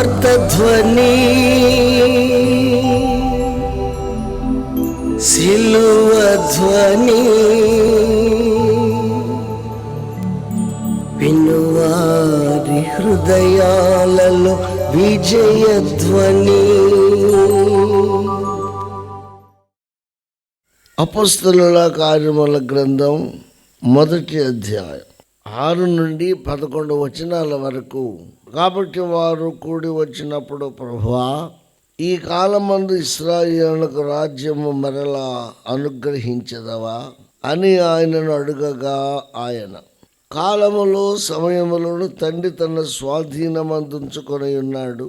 సువార్త ధ్వని, సిలువ ధ్వని, వినువారి హృదయాలలో విజయ ధ్వని. అపొస్తలుల కార్యముల గ్రంథం 1వ అధ్యాయం 6 నుండి 11 వచనాల వరకు. కాబట్టి వారు కూడి వచ్చినప్పుడు, ప్రభువా, ఈ కాలమందు ఇశ్రాయేలుకు రాజ్యము మరలా అనుగ్రహించదవా అని ఆయనను అడుగగా, ఆయన, కాలములో సమయములను తండ్రి తన స్వాధీనమందుంచుకొని ఉన్నాడు,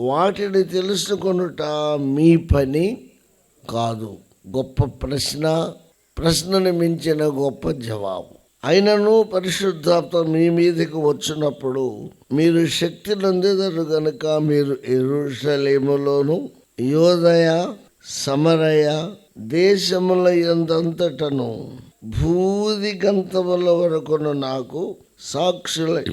వాటిని తెలుసుకొనుట మీ పని కాదు. గొప్ప ప్రశ్నని మించిన గొప్ప జవాబు. అయినను పరిశుద్ధాత్మ మీ మీదకి వచ్చినప్పుడు మీరు శక్తి నొందెదరు గనుక మీరు యెరూషలేములోను యూదయ సమరయ దేశముల యందంతటను భూదిగంతముల వరకును నాకు సాక్షులై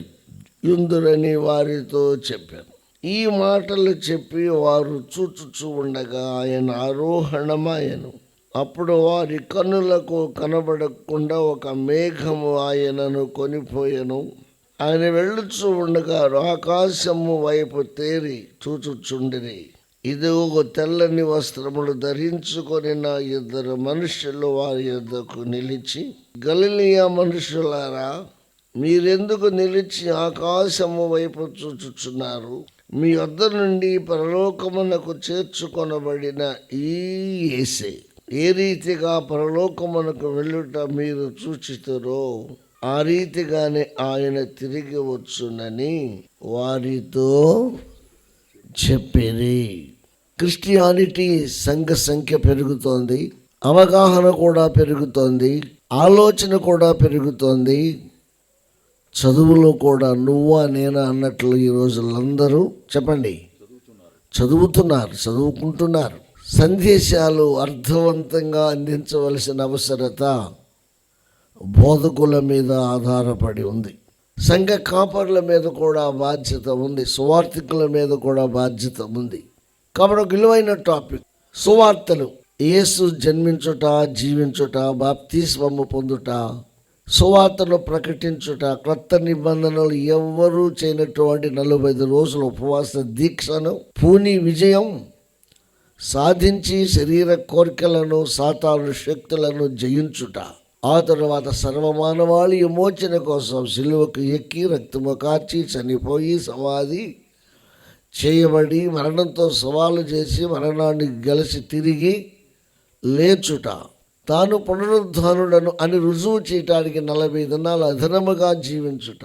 యుందురని వారితో చెప్పాను. ఈ మాటలు చెప్పి వారు చూచుచూ ఉండగా ఆయన ఆరోహణమాయెను. అప్పుడు వారి కన్నులకు కనబడకుండా ఒక మేఘము ఆయనను కొనిపోయెను. ఆయన వెళ్ళుచూ ఉండగా ఆకాశము వైపు తేరి చూచుచుండిరి. ఇదిగో తెల్లని వస్త్రములు ధరించుకొని 2 మనుషులు వారి యొద్దకు నిలిచి, గలిలయ మనుషులారా, మీరెందుకు నిలిచి ఆకాశము వైపు చూచుచున్నారు? మీ వద్ద నుండి పరలోకమునకు చేర్చుకొనబడిన ఈ యేసే ఏ రీతిగా పరలోకమునకు వెళ్ళుట మీరు చూచితురో ఆ రీతిగానే ఆయన తిరిగి వచ్చునని వారితో చెప్పిరి. క్రిస్టియానిటీ సంఘ సంఖ్య పెరుగుతోంది, అవగాహన కూడా పెరుగుతోంది, ఆలోచన కూడా పెరుగుతోంది, చదువులో కూడా నువ్వా నేనా అన్నట్లు ఈ రోజులందరూ చెప్పండి చదువుకుంటున్నారు. సందేశాలు అర్థవంతంగా అందించవలసిన అవసరత బోధకుల మీద ఆధారపడి ఉంది. సంఘ కాపరుల మీద కూడా బాధ్యత ఉంది, సువార్థికుల మీద కూడా బాధ్యత ఉంది. కాబట్టి విలువైన టాపిక్ సువార్తలు. యేసు జన్మించుట, జీవించుట, బాప్తిస్మము పొందుట, సువార్తను ప్రకటించుట, క్రొత్త నిబంధనలు ఎవ్వరూ చేయనటువంటి 45 రోజుల ఉపవాస దీక్షను పూని విజయం సాధించి శరీర కోరికలను, సాతాను శక్తులను జయించుట, ఆ తరువాత సర్వమానవాళి విమోచన కోసం సిలువకు ఎక్కి రక్తము కార్చి చనిపోయి సమాధి చేయబడి మరణంతో సవాలు చేసి మరణాన్ని గెలిచి తిరిగి లేచుట, తాను పునరుద్ధానుడను అని రుజువు చేయటానికి 40 దినాలు అదనముగా జీవించుట.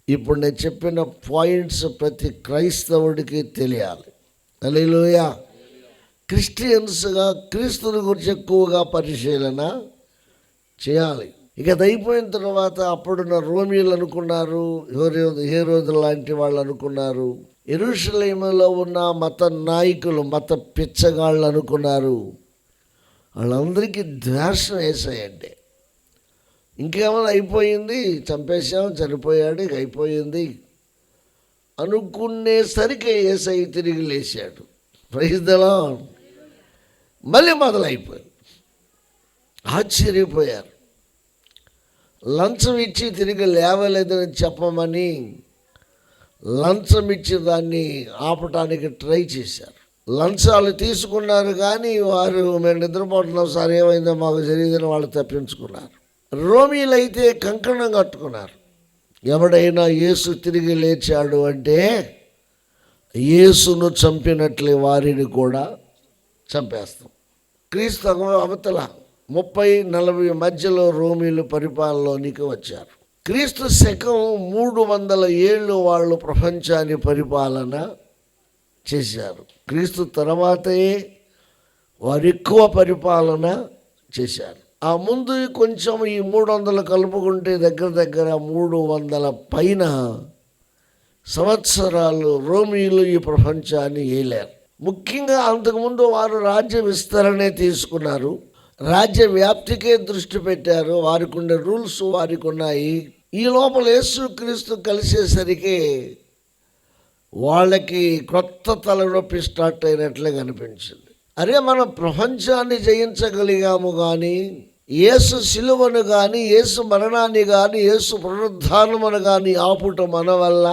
ఇప్పుడు నేను చెప్పిన పాయింట్స్ ప్రతి క్రైస్తవుడికి తెలియాలి. హల్లెలూయా. క్రిస్టియన్స్గా క్రీస్తుని గురించి ఎక్కువగా పరిశీలన చేయాలి. ఇక అది అయిపోయిన తర్వాత అప్పుడున్న రోమీలు అనుకున్నారు, హేరోదు లాంటి వాళ్ళు అనుకున్నారు, యెరూషలేములో ఉన్న మత నాయకులు, మత పిచ్చగాళ్ళు అనుకున్నారు, వాళ్ళందరికీ ద్వేషం వేసాయండి. ఇంకేమైనా అయిపోయింది, చంపేశాం, చనిపోయాడు, ఇక అయిపోయింది అనుకునేసరికి యేసై తిరిగి లేచాడు. Praise the lord. మళ్ళీ మొదలైపోయింది. ఆశ్చర్యపోయారు. లంచం ఇచ్చి తిరిగి లేవలేదని చెప్పమని లంచం ఇచ్చి దాన్ని ఆపటానికి ట్రై చేశారు. లంచాలు తీసుకున్నారు కానీ వారు, మేము నిద్రపోతున్నాం సార్, ఏమైందో మాకు తెలియదని వాళ్ళు తప్పించుకున్నారు. రోమీలు అయితే కంకణం కట్టుకున్నారు. ఎవడైనా యేసు తిరిగి లేచాడు అంటే యేసును చంపినట్లే వారిని కూడా చంపేస్తాం. క్రీస్తు అవతల 30-40 మధ్యలో రోమీలు పరిపాలనలోనికి వచ్చారు. క్రీస్తు శకం 300 ఏళ్ళు వాళ్ళు ప్రపంచాన్ని పరిపాలన చేశారు. క్రీస్తు తర్వాతే వారు ఎక్కువ పరిపాలన చేశారు. ఆ ముందు కొంచెం ఈ 300 కలుపుకుంటే దగ్గర 300 పైన సంవత్సరాలు రోమీలు ఈ ప్రపంచాన్ని ఏలారు. ముఖ్యంగా అంతకుముందు వారు రాజ్య విస్తరణే తీసుకున్నారు, రాజ్య వ్యాప్తికే దృష్టి పెట్టారు. వారికి ఉండే రూల్స్ వారికి ఉన్నాయి. ఈ లోపల యేసుక్రీస్తు కలిసేసరికి వాళ్ళకి కొత్త తలనొప్పి స్టార్ట్ అయినట్లే కనిపించింది. అరే, మనం ప్రపంచాన్ని జయించగలిగాము కానీ యేసు శిలువను కానీ యేసు మరణాన్ని కానీ యేసు పునరుద్ధానమును కానీ ఆపుట మన వల్ల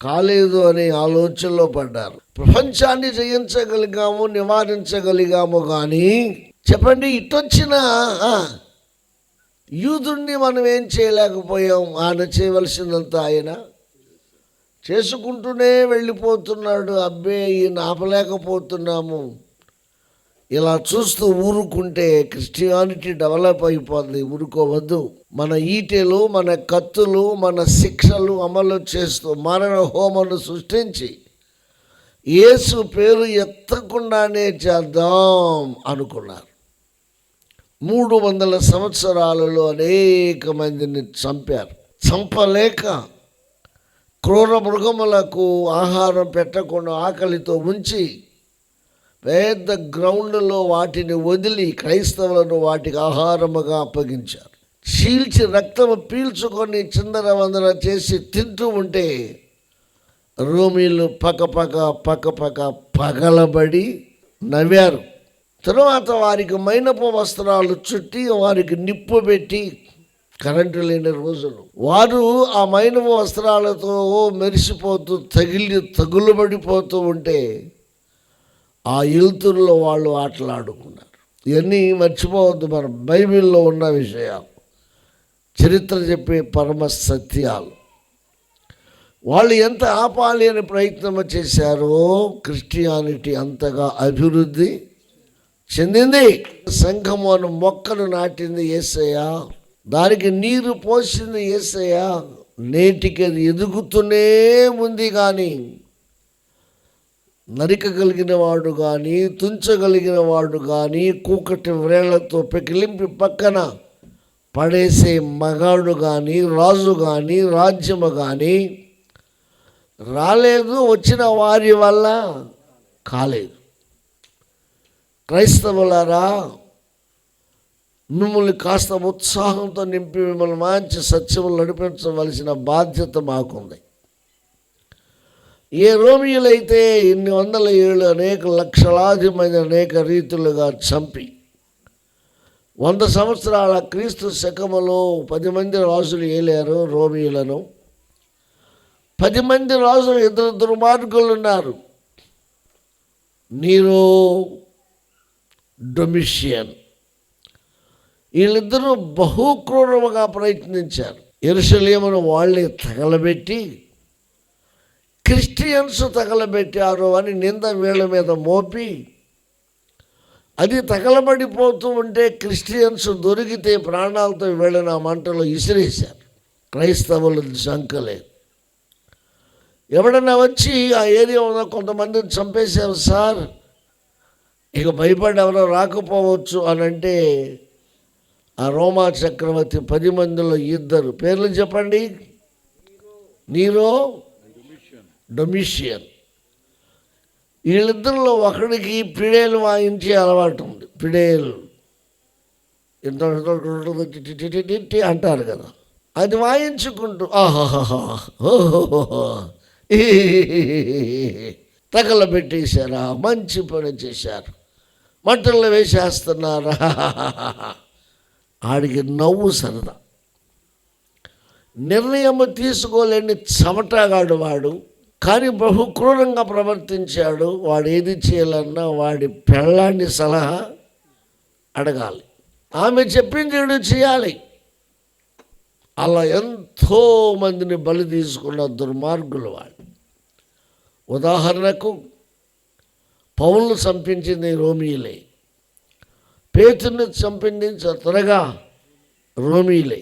కాలేదు అనే ఆలోచనలో పడ్డారు. ప్రపంచాన్ని జయించగలిగాము, నివారించగలిగాము కానీ చెప్పండి, ఇటొచ్చిన యూదుణ్ణి మనం ఏం చేయలేకపోయాం. ఆయన చేయవలసిందంతా ఆయన చేసుకుంటూనే వెళ్ళిపోతున్నాడు. అబ్బే, ఈయన ఆపలేకపోతున్నాము. ఇలా చూస్తూ ఊరుకుంటే క్రిస్టియానిటీ డెవలప్ అయిపోతుంది. ఊరుకోవద్దు. మన ఈటెలు, మన కత్తులు, మన శిక్షలు అమలు చేస్తూ మరణ హోమను సృష్టించి యేసు పేరు ఎత్తకుండానే చేద్దాం అనుకున్నారు. 300 సంవత్సరాలలో అనేక మందిని చంపారు. చంపలేక క్రూర మృగములకు ఆహారం పెట్టకుండా ఆకలితో ఉంచి పెద్ద గ్రౌండ్లో వాటిని వదిలి క్రైస్తవులను వాటికి ఆహారముగా అప్పగించారు. చీల్చి రక్తము పీల్చుకొని చిందరవందర చేసి తింటూ ఉంటే రోమీలు పక్క పగలబడి నవ్వారు. తరువాత వారికి మైనపు వస్త్రాలు చుట్టి వారికి నిప్పు పెట్టి, కరెంటు లేని రోజులు, వారు ఆ మైనపు వస్త్రాలతో మెరిసిపోతూ తగులుబడిపోతూ ఉంటే ఆ ఎలుతురులో వాళ్ళు ఆటలాడుకున్నారు. ఇవన్నీ మర్చిపోవద్దు. మన బైబిల్లో ఉన్న విషయాలు, చరిత్ర చెప్పే పరమ సత్యాలు. వాళ్ళు ఎంత ఆపాలి అని ప్రయత్నం చేశారో క్రిస్టియానిటీ అంతగా అభివృద్ధి చెందింది. సంఘము అను మొక్కను నాటింది యేసయ్య, దానికి నీరు పోసింది యేసయ్య. నేటికి అది ఎదుగుతూనే ఉంది. కానీ నరికగలిగిన వాడు కానీ, తుంచగలిగిన వాడు కానీ, కూకటి వ్రేళ్లతో పెకిలింపి పక్కన పడేసే మగాడు కానీ, రాజు కానీ, రాజ్యము కానీ రాలేదు. వచ్చిన వారి వల్ల కాలేదు. క్రైస్తవులారా, మిమ్మల్ని కాస్త ఉత్సాహంతో నింపి మిమ్మల్ని మంచి సత్యములు నడిపించవలసిన బాధ్యత మాకుంది. ఏ రోమియులైతే ఇన్ని వందల ఏళ్ళు అనేక లక్షలాది మంది అనేక రీతులుగా చంపి 100 సంవత్సరాల క్రీస్తు శకములో 10 మంది రాజులు ఏలారు రోమియులను. 10 మంది రాజులు, 2 దుర్మార్గులు ఉన్నారు, నీరో, డొమిషియన్. వీళ్ళిద్దరూ బహుక్రూరముగా ప్రయత్నించారు. యెరూషలేమును వాళ్ళే తగలబెట్టి క్రిస్టియన్స్ తగలబెట్టారు అని నింద వీళ్ళ మీద మోపి, అది తగలబడిపోతూ ఉంటే క్రిస్టియన్స్ దొరికితే ప్రాణాలతో వీళ్ళని ఆ మంటలో ఇసిరేశారు. క్రైస్తవులు సంకలేదు. ఎవడన్నా వచ్చి ఆ ఏరియా ఉన్న కొంతమందిని చంపేశారు సార్, ఇక భయపడి ఎవరో రాకపోవచ్చు అని అంటే, ఆ రోమా చక్రవర్తి 10 మందిలో 2 పేర్లు చెప్పండి. Nero, Domitian. వీళ్ళిద్దరిలో ఒకడికి పిడేలు వాయించే అలవాటు ఉంది. పిడేలు ఎంత అంటారు కదా, అది వాయించుకుంటూ తగలబెట్టేశారా, మంచి పని చేశారు, మంటల్లో వేసేస్తున్నారా. ఆడికి నవ్వు సరదా. నిర్ణయము తీసుకోలేని చెమటగాడు వాడు. కానీ బహు క్రూరంగా ప్రవర్తించాడు. వాడు ఏది చేయాలన్నా వాడి పెళ్ళాన్ని సలహా అడగాలి, ఆమె చెప్పింది వీడు చేయాలి. అలా ఎంతో మందిని బలి తీసుకున్న దుర్మార్గులు వాళ్ళు. ఉదాహరణకు పౌలును చంపించింది రోమీలే, పేతురుని చంపింది త్వరగా రోమీలే.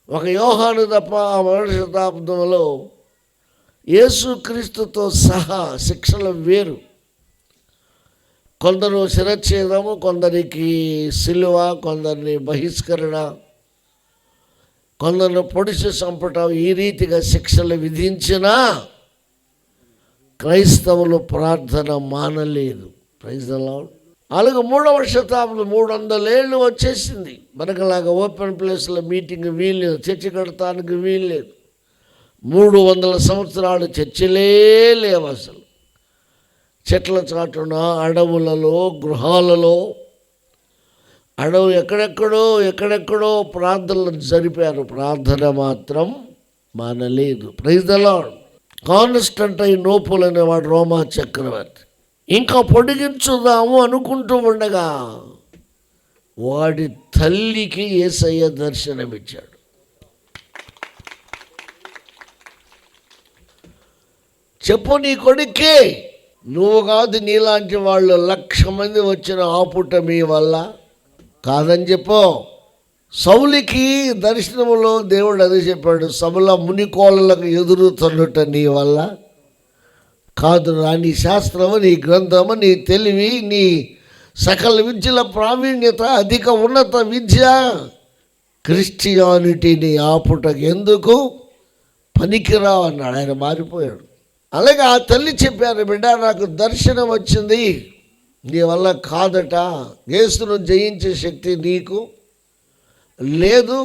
ఒక యోహాను తప్ప ఆ 1వ శతాబ్దంలో యేసుక్రీస్తుతో సహా శిక్షలు వేరు. కొందరు శిరచ్ఛేదము, కొందరికి సిలువ, కొందరిని బహిష్కరణ, కొందరిని పొడిచి చంపటం, ఈ రీతిగా శిక్షలు విధించినా క్రైస్తవులు ప్రార్థన మానలేదు. Praise the Lord. అలాగే 3వ శతాబ్దం 300 ఏళ్ళు వచ్చేసింది. మనకులాగా ఓపెన్ ప్లేస్లో మీటింగ్ వీల్లేదు, చర్చి కడతానికి వీల్లేదు. 300 సంవత్సరాలు చర్చలే లేవు అసలు. చెట్ల చాటున, అడవులలో, గృహాలలో, ఎక్కడెక్కడో ప్రార్థనలు జరిపారు. ప్రార్థన మాత్రం మానలేదు. Praise the lord. కాన్స్టంటైనోపుల్ అనేవాడు రోమా చక్రవర్తి. ఇంకా పొడిగించుదాము అనుకుంటూ ఉండగా వాడి తల్లికి యేసయ్య దర్శనమిచ్చాడు. చెప్పు నీ కొడుకే, నువ్వు కాదు, నీలాంటి వాళ్ళు 1,00,000 మంది వచ్చిన ఆపుట మీ వల్ల కాదని చెప్పు. సౌలికి దర్శనములో దేవుడు అదే చెప్పాడు, సభల మునికోళ్ళకు ఎదురుతున్నట నీ వల్ల కాదు, నీ శాస్త్రము, నీ గ్రంథము, నీ తెలివి, నీ సకల విద్యల ప్రావీణ్యత, అధిక ఉన్నత విద్య క్రిస్టియానిటీని ఆపుటకు ఎందుకు పనికిరావు అన్నాడు. ఆయన మారిపోయాడు. అలాగే ఆ తల్లి చెప్పారు, బిడ్డ నాకు దర్శనం వచ్చింది, నీ వల్ల కాదట, యేసును జయించే శక్తి నీకు లేదు,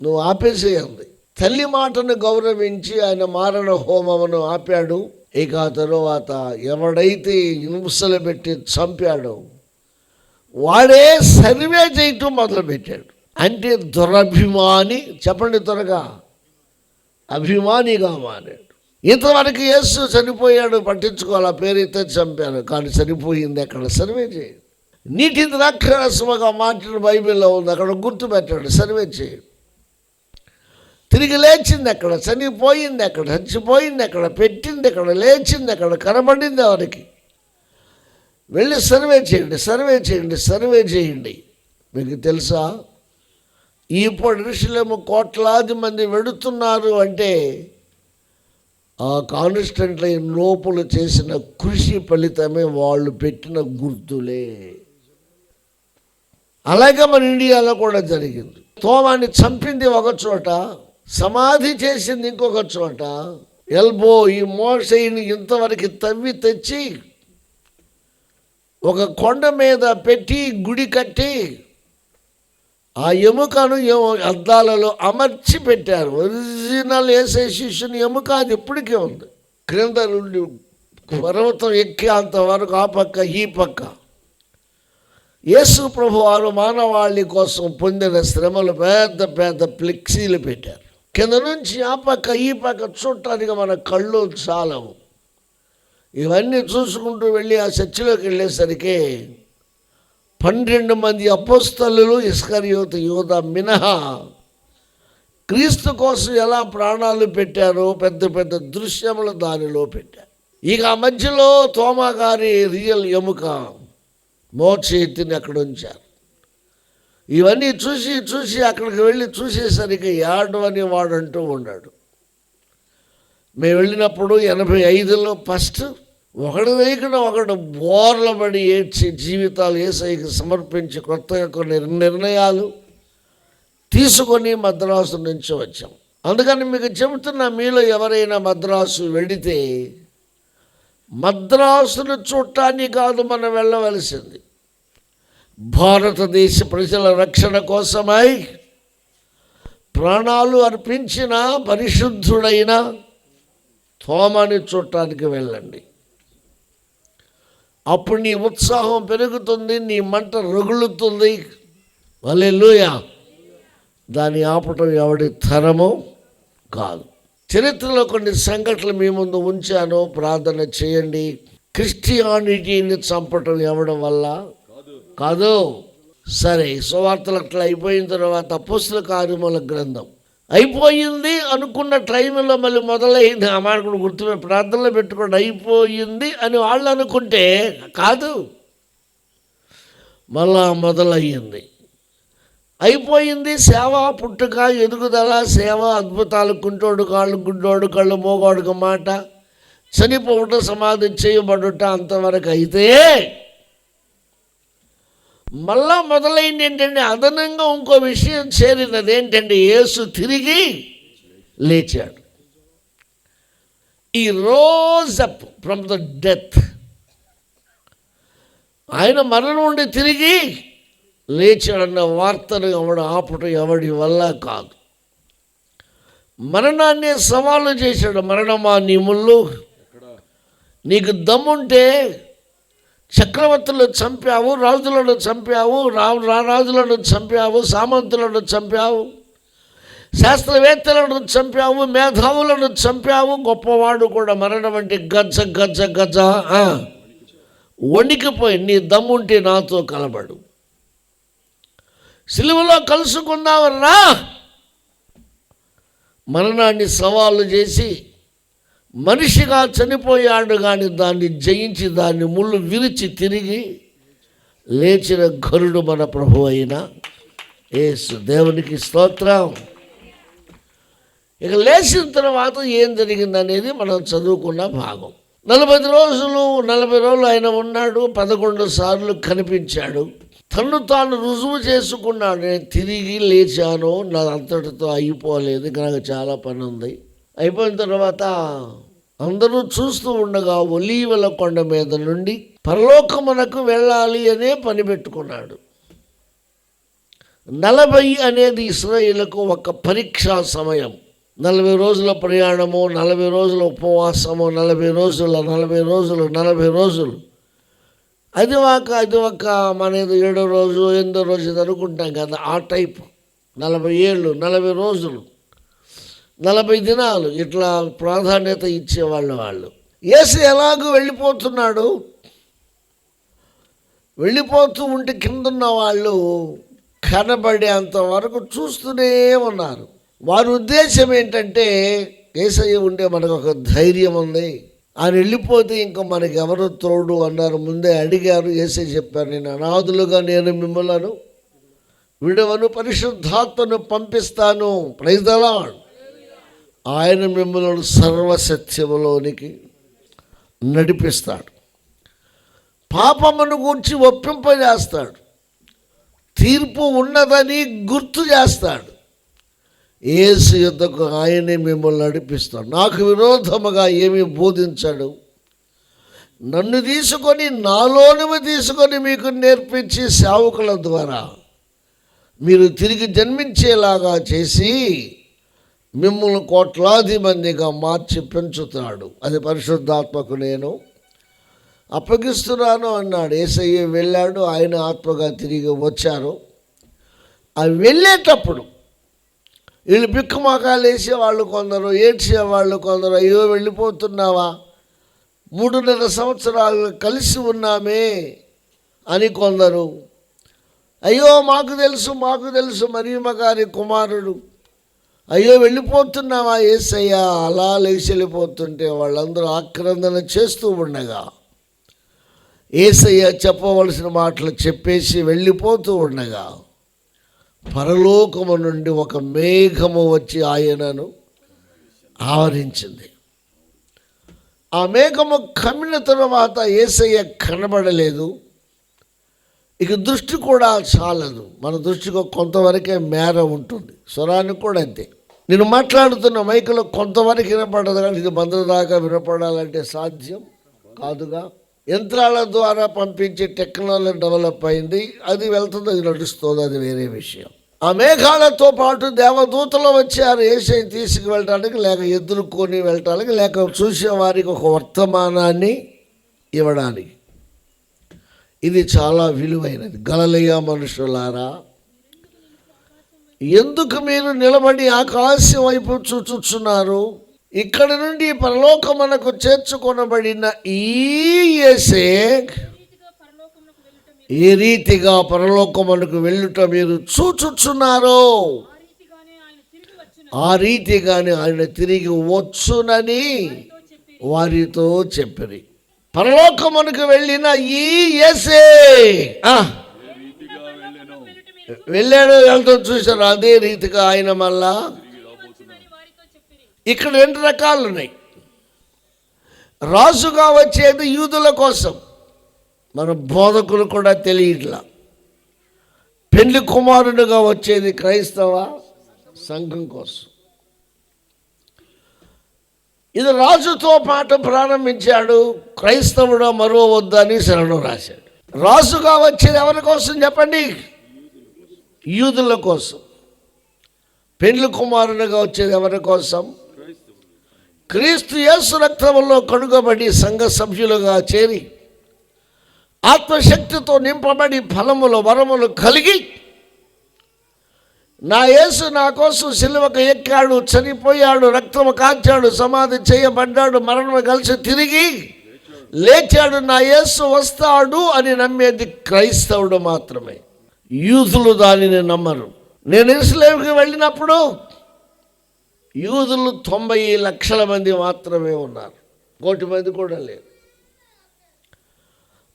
నువ్వు ఆపేసేయండి. తల్లి మాటను గౌరవించి ఆయన మారణ హోమమును ఆపాడు. ఇక ఆ తరువాత ఎవడైతే హింసలు పెట్టి చంపాడో వాడే సర్వే చేయటం మొదలుపెట్టాడు. అంటే దురభిమాని, చెప్పండి త్వరగా, అభిమానిగా మారాడు. ఇంతవరకు యేసు చనిపోయాడు, పట్టించుకోవాలి, ఆ పేరైతే చంపాను, కానీ చనిపోయింది అక్కడ సర్వే చేయండి. నీటి ద్రాక్షరసముగా మాట్లాడిన బైబిల్లో ఉంది, అక్కడ గుర్తుపెట్టాడు, సర్వే చేయండి. తిరిగి లేచింది అక్కడ, చనిపోయింది అక్కడ, చచ్చిపోయింది అక్కడ, పెట్టింది అక్కడ, లేచింది అక్కడ, కనబడింది ఎవరికి, వెళ్ళి సర్వే చేయండి. మీకు తెలుసా, ఇప్పుడు యెరూషలేము కోట్లాది మంది వెడుతున్నారు అంటే ఆ కాన్స్టంటైనోపుల్ చేసిన కృషి ఫలితమే, వాళ్ళు పెట్టిన గుర్తులే. అలాగే మన ఇండియాలో కూడా జరిగింది. తోమాని చంపింది ఒక చోట, సమాధి చేసింది ఇంకొక చోట. ఎల్బో ఈ మోషేని ఇంతవరకు తవ్వి తెచ్చి ఒక కొండ మీద పెట్టి గుడి కట్టి ఆ ఎముకను అద్దాలలో అమర్చి పెట్టారు. ఒరిజినల్ యేసు శిష్యుని ఎముక అది ఇప్పటికే ఉంది. క్రింద నుండి పర్వతం ఎక్కి అంతవరకు ఆ పక్క ఈ పక్క యేసు ప్రభు వారు మానవాళి కోసం పొందిన శ్రమలు పెద్ద పెద్ద ఫ్లెక్సీలు పెట్టారు. కింద నుంచి ఆ పక్క ఈ పక్క చూడటానికి మన కళ్ళు చాలవు. ఇవన్నీ చూసుకుంటూ వెళ్ళి ఆ చర్చిలోకి వెళ్ళేసరికి 12 మంది అపోస్తలులు, ఇస్కరియోతు యూదా మినహా క్రీస్తు కోసం ఎలా ప్రాణాలు పెట్టారో పెద్ద పెద్ద దృశ్యములు దానిలో పెట్టారు. ఇక ఆ మధ్యలో తోమా గారి రియల్ ఎముక మోచేతిని అక్కడ ఉంచారు. ఇవన్నీ చూసి అక్కడికి వెళ్ళి చూసేసరికి యాడు అని వాడంటూ ఉన్నాడు. మేము వెళ్ళినప్పుడు 85లో ఫస్ట్ ఒకడు వేయకుండా ఒకడు బోర్ల పడి ఏడ్చి జీవితాలు యేసయ్యకి సమర్పించి కొత్తగా కొన్ని నిర్ణయాలు తీసుకొని మద్రాసు నుంచి వచ్చాం. అందుకని మీకు చెబుతున్నా, మీలో ఎవరైనా మద్రాసు వెళితే మద్రాసును చూడటానికి కాదు మనం వెళ్ళవలసింది, భారతదేశ ప్రజల రక్షణ కోసమై ప్రాణాలు అర్పించిన పరిశుద్ధుడైన తోమాని చూడటానికి వెళ్ళండి. అప్పుడు నీ ఉత్సాహం పెరుగుతుంది, నీ మంట రగులుతుంది. హల్లెలూయా. దాన్ని ఆపటం ఎవడి తరమో కాదు. చరిత్రలో కొన్ని సంఘటనలు మీ ముందు ఉంచాను, ప్రార్థన చేయండి. క్రిస్టియానిటీని చంపటం ఎవడం వల్ల కాదు. సరే, సువార్తలు అట్లా అయిపోయిన తర్వాత అపోస్తల కార్యముల గ్రంథం అయిపోయింది అనుకున్న టైంలో మళ్ళీ మొదలైంది. ఆ మాట కూడా గుర్తుపెట్టి ప్రార్థనలో పెట్టుకోండి. అయిపోయింది అని వాళ్ళు అనుకుంటే కాదు, మళ్ళా మొదలయ్యింది. అయిపోయింది సేవ, పుట్టుక, ఎదుగుదల, సేవ, అద్భుతాలు, కుంటోడు కాళ్ళు, గుడ్డోడు కళ్ళు, మోగోడుకు మాట, చనిపోవటం, సమాధి చేయబడుట, అంతవరకు అయితే మళ్ళా మొదలైంది ఏంటంటే అదనంగా ఇంకో విషయం చేరినది. ఏంటంటే యేసు తిరిగి లేచాడు. ఈ rose up from the death, ఆయన మరణం నుండి తిరిగి లేచాడన్న వార్తను ఎవడు ఆపటం ఎవడి వల్ల కాదు. మరణాన్ని సవాలు చేశాడు. మరణమా నీ ముళ్ళు, నీకు దమ్ముంటే చక్రవర్తులను చంపావు, రాజులను చంపావు, రాజులను చంపావు, సామంతులను చంపావు, శాస్త్రవేత్తలను చంపావు, మేధావులను చంపావు. గొప్పవాడు కూడా మరణం అంటే గజ్జ గజ్జ గజ్జ వణికిపోయి, నీ దమ్ముంటే నాతో కలబడు, సిలువలో కలుసుకుందావు రా. మరణాన్ని సవాలు చేసి మనిషిగా చనిపోయాడు, కానీ దాన్ని జయించి దాన్ని ముళ్ళు విరిచి తిరిగి లేచిన ఘనుడు మన ప్రభు అయిన యేసు. దేవునికి స్తోత్రం. ఇక లేచిన తర్వాత ఏం జరిగిందనేది మనం చదువుకున్న భాగం. 40 రోజులు ఆయన ఉన్నాడు. 11 సార్లు కనిపించాడు. తను తాను రుజువు చేసుకున్నాడు. నేను తిరిగి లేచాను, నా అంతటితో అయిపోలేదు, నాకు చాలా పని ఉంది. అయిపోయిన తర్వాత అందరూ చూస్తూ ఉండగా ఒలీవల కొండ మీద నుండి పరలోకమునకు వెళ్ళాలి అనే పని పెట్టుకున్నాడు. 40 అనేది ఇశ్రాయేలుకు ఒక పరీక్షా సమయం. 40 రోజుల ప్రయాణము, 40 రోజుల ఉపవాసము, 40 రోజులు. అది ఒక మనది 7వ రోజు 8వ రోజు అనుకుంటాం కదా, ఆ టైపు. 40 ఏళ్ళు, 40 రోజులు, 40 దినాలు ఇట్లా ప్రాధాన్యత ఇచ్చేవాళ్ళు వాళ్ళు. యేసు ఎలాగూ వెళ్ళిపోతున్నాడు. వెళ్ళిపోతూ ఉంటే కిందున్న వాళ్ళు కనబడేంత వరకు చూస్తూనే ఉన్నారు. వారి ఉద్దేశం ఏంటంటే, యేసయ్య ఉంటే మనకు ఒక ధైర్యం ఉంది, ఆయన వెళ్ళిపోతే ఇంకా మనకి ఎవరు తోడు అన్నారు. ముందే అడిగారు. యేసయ్య చెప్పారు, నేను అనాథులుగా నేను మిమ్మల్ని విడవను, పరిశుద్ధాత్మను పంపిస్తాను. Praise the lord. ఆయన మిమ్మల్ని సర్వసత్యములోనికి నడిపిస్తాడు, పాపమును గూర్చి ఒప్పింపజేస్తాడు, తీర్పు ఉన్నదని గుర్తు చేస్తాడు. యేసు యుద్ధకు ఆయనే మిమ్మల్ని నడిపిస్తాడు. నాకు విరోధముగా ఏమీ బోధించాడు, నన్ను తీసుకొని నాలోనివి తీసుకొని మీకు నేర్పించి సేవకుల ద్వారా మీరు తిరిగి జన్మించేలాగా చేసి మిమ్మల్ని కోట్లాది మందిగా మార్చి పెంచుతాడు. అది పరిశుద్ధాత్మకు నేను అప్పగిస్తున్నాను అన్నాడు. యేసయ్య వెళ్ళాడు, ఆయన ఆత్మగా తిరిగి వచ్చారు. ఆ వెళ్ళేటప్పుడు వీళ్ళు బిక్కుమకాలు వేసేవాళ్ళు కొందరు, ఏడ్చేవాళ్ళు కొందరు. అయ్యో వెళ్ళిపోతున్నావా, 3.5 సంవత్సరాలు కలిసి ఉన్నామే అని కొందరు. అయ్యో మాకు తెలుసు మరియమ్మ గారి కుమారుడు, అయ్యో వెళ్ళిపోతున్నావా యేసయ్య. అలా లేచి వెళ్ళిపోతుంటే వాళ్ళందరూ ఆక్రందన చేస్తూ ఉండగా యేసయ్య చెప్పవలసిన మాటలు చెప్పేసి వెళ్ళిపోతూ ఉండగా పరలోకము నుండి ఒక మేఘము వచ్చి ఆయనను ఆవరించింది. ఆ మేఘము కమ్మిన తర్వాత యేసయ్య కనబడలేదు. ఇక దృష్టి కూడా చాలదు. మన దృష్టికి కొంతవరకే మేర ఉంటుంది. స్వరానికి కూడా అంతే. నేను మాట్లాడుతున్న మైకులో కొంతవరకు వినపడదు, కానీ ఇది మంద దాకా వినపడాలంటే సాధ్యం కాదుగా. యంత్రాల ద్వారా పంపించే టెక్నాలజీ డెవలప్ అయింది, అది వెళ్తుంది, అది నడుస్తుంది, అది వేరే విషయం. ఆ మేఘాలతో పాటు దేవదూతలు వచ్చారు యేసయ్యని తీసుకువెళ్ళటానికి, లేక ఎదుర్కొని వెళ్ళటానికి, లేక చూసేవారికి ఒక వర్తమానాన్ని ఇవ్వడానికి. ఇది చాలా విలువైనది. గలిలయ మనుషులారా, ఎందుకు మీరు నిలబడి ఆకాశం వైపు చూచుచున్నారు? ఇక్కడ నుండి పరలోకమునకు చేర్చుకొనబడిన ఈ యేసే ఏ రీతిగా పరలోకమునకు వెళ్ళుట మీరు చూచుచున్నారో, ఆ రీతిగానే ఆయన తిరిగి వచ్చునని వారితో చెప్పిరి. పరలోకమునకు వెళ్ళిన ఈ యేసే వెళ్ళాడు, వెళ్తాం చూశారు. అదే రీతిగా ఆయన మళ్ళా ఇక్కడ 2 రకాలు ఉన్నాయి. రాజుగా వచ్చేది యూదుల కోసం, మన బోధకులు కూడా తెలియట్లా. పెళ్లి కుమారుడుగా వచ్చేది క్రైస్తవ సంఘం కోసం. ఇది రాజుతో పాటు ప్రారంభించాడు. క్రైస్తవుడు మరో వద్దని శరణు రాశాడు. రాజుగా వచ్చేది ఎవరి కోసం చెప్పండి? యూదుల కోసం. పెండ్లి కుమారునిగా వచ్చేది ఎవరి కోసం? క్రీస్తు యేసు రక్తములో కడుగబడి సంఘ సభ్యులుగా చేరి ఆత్మశక్తితో నింపబడి ఫలములు వరములు కలిగి, నా యేసు నా కోసం సిలువకు ఎక్కాడు, చనిపోయాడు, రక్తము కాచాడు, సమాధి చేయబడ్డాడు, మరణము కలిసి తిరిగి లేచాడు, నా యేసు వస్తాడు అని నమ్మేది క్రైస్తవుడు మాత్రమే. యూదులు దానిని నమ్మరు. నేను యెరూషలేముకి వెళ్ళినప్పుడు యూదులు 90 లక్షల మంది మాత్రమే ఉన్నారు, 1 కోటి మంది కూడా లేరు.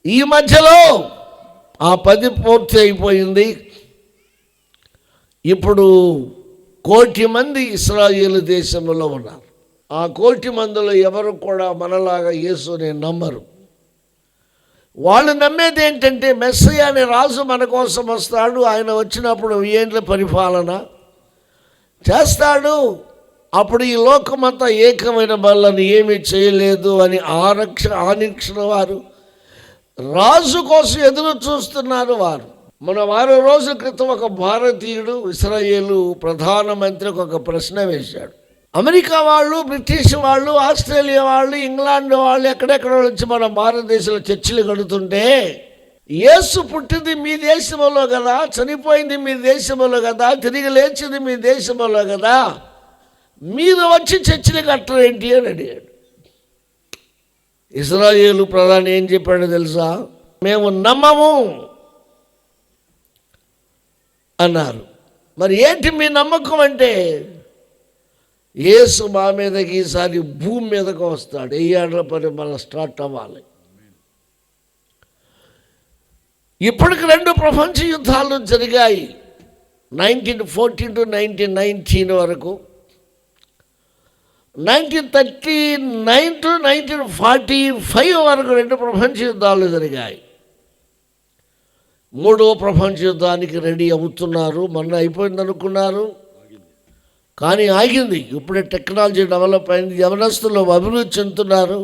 ఈ మధ్యలో ఆ 10 పూర్తి అయిపోయింది. ఇప్పుడు 1 కోటి మంది ఇశ్రాయేలు దేశంలో ఉన్నారు. ఆ 1 కోటి మందిలో ఎవరు కూడా మనలాగా యేసుని నమ్మరు. వాళ్ళు నమ్మేది ఏంటంటే మెస్సీయ అనే రాజు మన కోసం వస్తాడు, ఆయన వచ్చినప్పుడు 1000 ఏండ్ల పరిపాలన చేస్తాడు, అప్పుడు ఈ లోకమంతా ఏకమైన బలని ఏమీ చేయలేదు అని ఆనిక్షణ వారు రాజు కోసం ఎదురు చూస్తున్నారు. మన 10 రోజుల క్రితం ఒక భారతీయుడు ఇశ్రాయేలు ప్రధానమంత్రికి ఒక ప్రశ్న వేశాడు. అమెరికా వాళ్ళు, బ్రిటిష్ వాళ్ళు, ఆస్ట్రేలియా వాళ్ళు, ఇంగ్లాండ్ వాళ్ళు ఎక్కడెక్కడ నుంచి మన భారతదేశంలో చర్చిలు కడుతుంటే, యేసు పుట్టింది మీ దేశంలో కదా, చనిపోయింది మీ దేశంలో కదా, తిరిగి లేచింది మీ దేశంలో కదా, మీరు వచ్చి చర్చిలు కట్టరేంటి అని అడిగాడు. ఇశ్రాయేలు ప్రధాని ఏం చెప్పాడో తెలుసా? మేము నమ్మము అన్నారు. మరి ఏంటి మీ నమ్మకం అంటే, యేసు మా మీదకి ఈసారి భూమి మీదకి వస్తాడు, 1000 ఏండ్ల పని మళ్ళీ స్టార్ట్ అవ్వాలి. ఇప్పటికి 2 ప్రపంచ యుద్ధాలు జరిగాయి. 1914 to 1919 వరకు, 1939 to 1945 వరకు 2 ప్రపంచ యుద్ధాలు జరిగాయి. 3వ ప్రపంచ యుద్ధానికి రెడీ అవుతున్నారు. మొన్న అయిపోయింది అనుకున్నారు, కానీ ఆగింది. ఇప్పుడే టెక్నాలజీ డెవలప్ అయింది, యవనస్తులు అభివృద్ధి చెందుతున్నారు.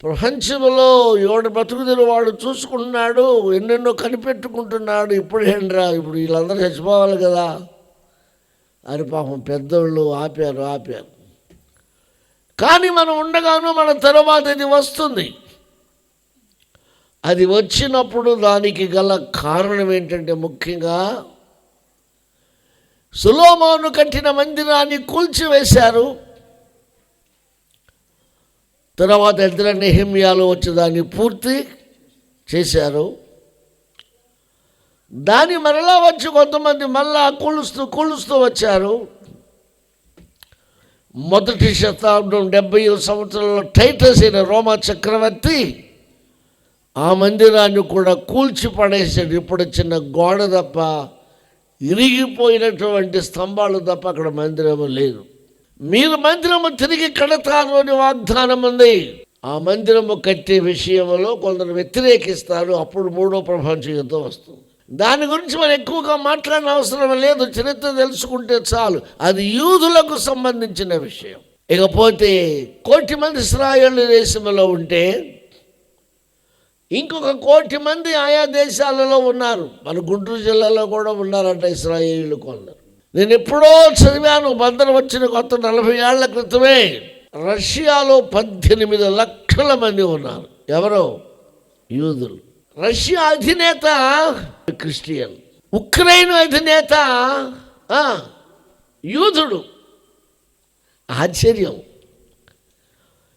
ప్రపంచంలో ఎవడు బతుకుదిరు వాడు చూసుకుంటున్నాడు, ఎన్నెన్నో కనిపెట్టుకుంటున్నాడు. ఇప్పుడు వీళ్ళందరూ చచ్చిపోవాలి కదా అని పాపం పెద్దోళ్ళు ఆపారు. కానీ మనం ఉండగాను మన తర్వాత ఇది వస్తుంది. అది వచ్చినప్పుడు దానికి గల కారణం ఏంటంటే, ముఖ్యంగా సొలొమోను కట్టిన మందిరాన్ని కూల్చివేశారు. తర్వాత ఎజ్రా, నెహెమ్యాలు వచ్చి దాన్ని పూర్తి చేశారు. దాన్ని మరలా వచ్చి కొంతమంది మళ్ళా కూలుస్తూ వచ్చారు. మొదటి శతాబ్దం 70వ సంవత్సరంలో టైటస్ అయిన రోమా చక్రవర్తి ఆ మందిరాన్ని కూడా కూల్చి పడేసాడు. ఇప్పుడు చిన్న గోడ తప్ప, ఇరిగిపోయినటువంటి స్తంభాలు తప్ప అక్కడ మందిరము లేదు. మీరు మందిరము తిరిగి కడతారు అని వాగ్దానం ఉంది. ఆ మందిరము కట్టే విషయంలో కొందరు వ్యతిరేకిస్తారు. అప్పుడు 3వ ప్రపంచ యుద్ధం వస్తుంది. దాని గురించి మనం ఎక్కువగా మాట్లాడిన అవసరం లేదు, చరిత్ర తెలుసుకుంటే చాలు. అది యూదులకు సంబంధించిన విషయం. ఇకపోతే 1 కోటి మంది ఇశ్రాయేలు దేశంలో ఉంటే ఇంకొక 1 కోటి మంది ఆయా దేశాలలో ఉన్నారు. మన గుంటూరు జిల్లాలో కూడా ఉన్నారంట ఇశ్రాయేలు కొందరు. నేను ఎప్పుడో చదివాను, బందరు వచ్చిన కొత్త 40 ఏళ్ల క్రితమే. రష్యాలో 18 లక్షల మంది ఉన్నారు. ఎవరో? యూదులు. రష్యా అధినేత క్రిస్టియన్, ఉక్రెయిన్ అధినేత యూదుడు. ఆశ్చర్యం.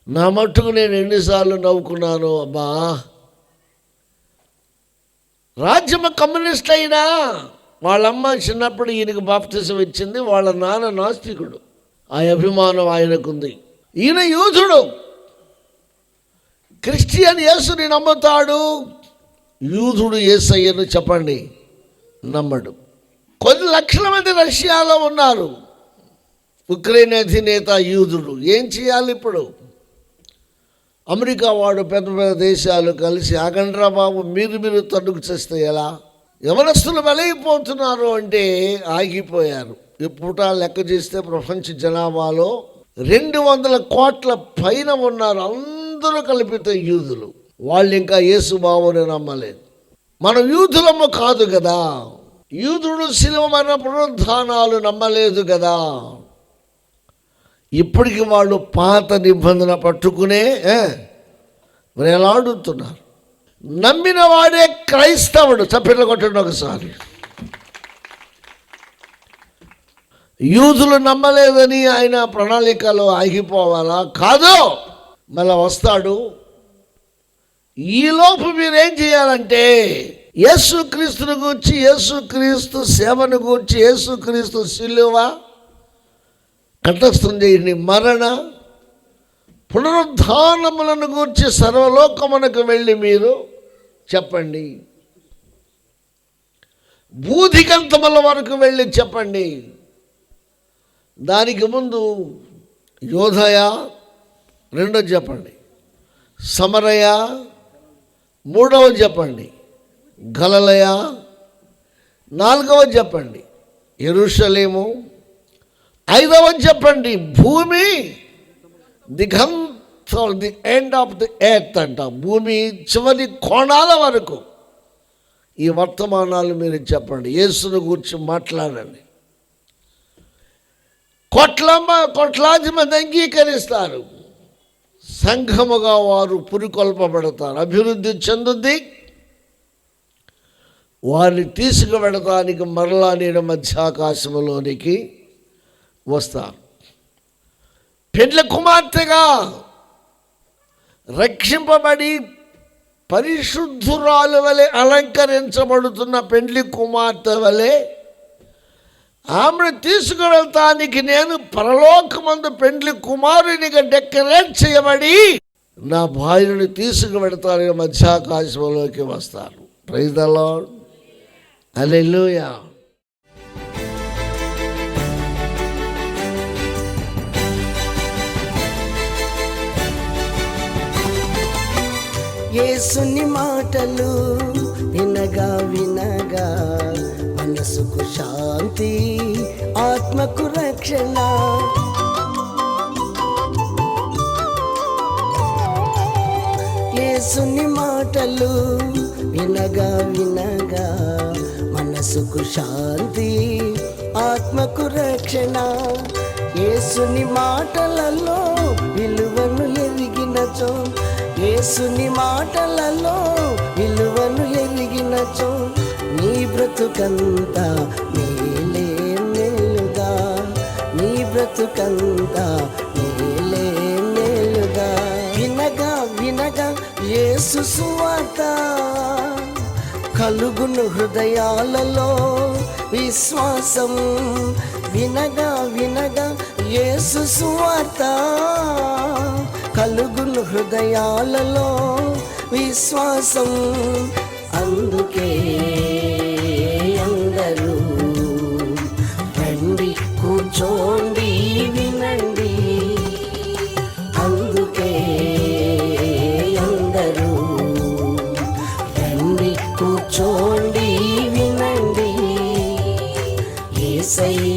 నా మట్టుకు నేను ఎన్నిసార్లు నవ్వుకున్నాను. అబ్బా, రాజ్యము కమ్యూనిస్ట్ అయినా వాళ్ళమ్మ చిన్నప్పుడు ఈయనకు బాప్తిసం ఇచ్చింది, వాళ్ళ నాన్న నాస్తికుడు. ఆ అభిమానం ఆయనకుంది. ఈయన యూదుడు. క్రిస్టియన్ యేసుని నమ్ముతాడు, యూదుడు యేసయ్యను చెప్పండి నమ్మడు. కొన్ని లక్షల మంది రష్యాలో ఉన్నారు. ఉక్రెయిన్ అధినేత యూదుడు. ఏం చేయాలి ఇప్పుడు? అమెరికా వాడు, పెద్ద పెద్ద దేశాలు కలిసి ఆగండ్రా బాబు, మీరు తన్నుకు చేస్తే ఎలా? యవనస్తులు బలైపోతున్నారు అంటే ఆగిపోయారు. ఇప్పుడు లెక్క చేస్తే ప్రపంచ జనాభాలో 200 కోట్ల పైన ఉన్నారు. అందరూ కలిపితే యూదులు. వాళ్ళు ఇంకా యేసు బాబుని నమ్మలేదు. మనం యూదులము కాదు కదా. యూదుడు శిలువ మరణ పునరుద్ధానాలు నమ్మలేదు కదా. ఇప్పటికి వాళ్ళు పాత నిబంధన పట్టుకునే వేలాడుతున్నారు. నమ్మిన వాడే క్రైస్తవుడు. చప్పట్లు కొట్టండి ఒకసారి. యూదులు నమ్మలేదని ఆయన ప్రణాళికలో ఆగిపోవాలా? కాదు, మళ్ళా వస్తాడు. ఈలోపు మీరేం చేయాలంటే యేసుక్రీస్తుని గూర్చి, యేసుక్రీస్తు సేవను గూర్చి, యేసుక్రీస్తు శిలువ కంఠస్థం చేయండి. మరణ పునరుద్ధానములను గూర్చి సర్వలోకమునకు వెళ్ళి మీరు చెప్పండి. భూదిగంతముల వరకు వెళ్ళి చెప్పండి. దానికి ముందు యోధయ, రెండోది చెప్పండి. సమరయ, మూడవది చెప్పండి. గలలయ, నాలుగవది చెప్పండి. యెరూషలేము, ఐదవది చెప్పండి. భూమి దిగంతం, the end of the earth అంట. భూమి చివరి కోణాల వరకు ఈ వర్తమానాలు మీరు చెప్పండి. యేసును గురించి మాట్లాడండి. కోట్లాది మంది అంగీకరిస్తారు. సంఘముగా వారు పురికొల్పబడతారు, అభివృద్ధి చెందుద్ది. వారిని తీసుకువెడటానికి మరలా నేను మధ్యాకాశములోనికి వస్తాను. పెండ్లి కుమార్తెగా రక్షింపబడి పరిశుద్ధురాలు వలె అలంకరించబడుతున్న పెండ్లి కుమార్తె వలె ఆమెను తీసుకువెళ్తానికి నేను పరలోకమందు పెండ్లి కుమారునిగా డెకరేట్ చేయబడి నా భార్యను తీసుకువెడతాను, మధ్యాకాశంలోకి వస్తాను. Praise the Lord. హల్లెలూయా. యేసుని మాటలు వినగా వినగా మనసుకు శాంతి, ఆత్మకు రక్షణ. యేసుని మాటలు వినగా వినగా మనసుకు శాంతి, ఆత్మకు రక్షణ. యేసుని మాటలలో విలువను ఎరిగినచో, యేసుని మాటలలో విలువను ఎరిగినచో నీ బ్రతుకంతా మేలే మేలుగా, నీ బ్రతుకంతా మేలే మేలుగా. వినగా వినగా యేసు సువార్త కలుగును హృదయాలలో విశ్వాసం. వినగా వినగా యేసు సువార్త కలుగును హృదయాలలో విశ్వాసం. అందుకే అందరూ రండి, కూర్చోండి, వినండి. అందుకే అందరూ రండి, కూర్చోండి, వినండి. యేసయ్య